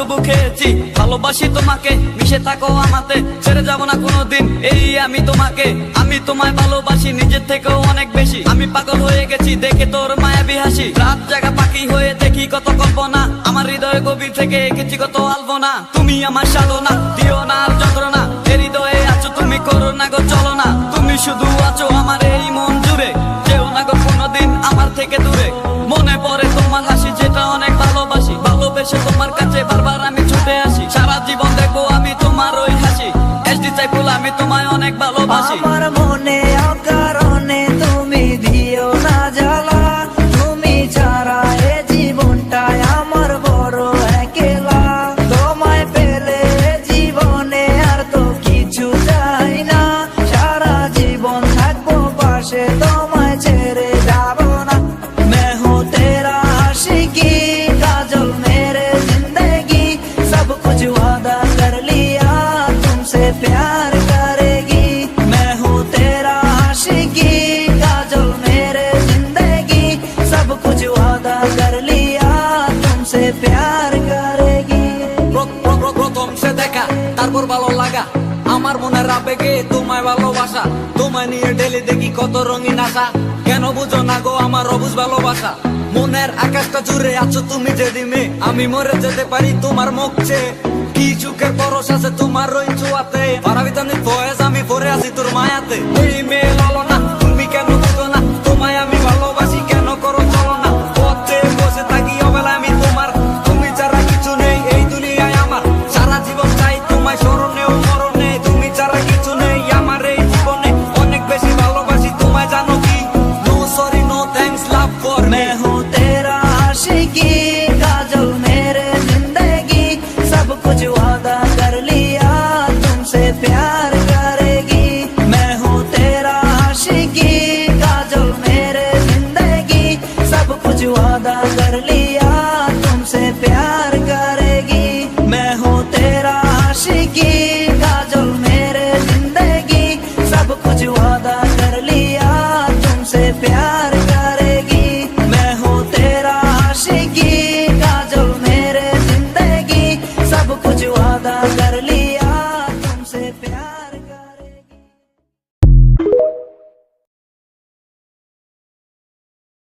হাবুডুবু খেয়েছি, ভালোবাসি তোমাকে, মিশে থাকো আমাতে, ছেড়ে যাব না কোনোদিন এই আমি তোমাকে। আমি তোমায় ভালোবাসি নিজের থেকেও অনেক বেশি, আমি পাগল হয়ে গেছি দেখে তোর মায়াবী হাসি। রাত জাগা পাখি হয়ে দেখি কত কল্পনা, আমার হৃদয় গভীর থেকে এঁকেছি কত আলপনা। তুমি আমার সাধনা, দিও না আর যন্ত্রণা, এ হৃদয়ে আছো তুমি, করো না গো চলো না। তুমি শুধু আছো আমার এই মন জুড়ে, যেও না গো কোনোদিন আমার থেকে দূরে। মনে পড়ে তোমার হাসি যেটা অনেক ভালোবাসি, ভালোবেসে তোমার কাছে বারবার আমি ছুটে আসি। সারা জীবন দেখবো আমি তোমার ওই হাসি, এসডি সাইফুল আমি তোমায় অনেক ভালোবাসি। আমার মনে অকারণে তুমি দিও না জ্বালা, তুমি ছাড়া এ জীবনটাই আমার বড় একলা। তোমায় পেলে জীবনে আর তো কিছু চাই না, সারা জীবন থাকবো পাশে, তোমায় ছেড়ে যাব না। मैं हूँ तेरा आशिकी, काजल मेरे जिंदगी, सब कुछ वादा कर लिया तुमसे प्यार करेगी। मैं हूँ तेरा आशिकी, काजल मेरे जिंदगी, सब कुछ वादा कर लिया तुमसे प्यार करेगी। প্রথম সে দেখা তারপর ভালো লাগা, আমার মনের আবেগে তোমায় ভালোবাসা। তোমায় নিয়ে ডেলি দেখি কত রঙিন আশা, কেন বুঝো না গো আমার অবুঝ ভালোবাসা। মনের আকাশটা জুড়ে আছো তুমি যেদিনে, আমি মরে যেতে পারি তোমার মুখ চেয়ে। কি চুকের পরশ আছে তোমার ওই ছোঁয়াতে, পারাবিতানি ফয়েজ আমি পরে আছি তোর মায়াতে। এই মেয়ে লালো না, তুমি কেন বুঝো না, তোমায় আমি ভালোবাসি কেন করো চলো না। পথে বসে থাকি অবেলা আমি তোমার, তুমি ছাড়া কিছু নেই এই দুনিয়ায় আমার। সারা জীবন চাই তোমায় স্মরণে ও মরণে, তুমি ছাড়া কিছু নেই আমার এই জীবনে। অনেক বেশি ভালোবাসি তোমায় জানো কি, no sorry no thanks love for me. मैं हूँ तेरा आशिकी, काजल मेरे जिंदगी, सब कुछ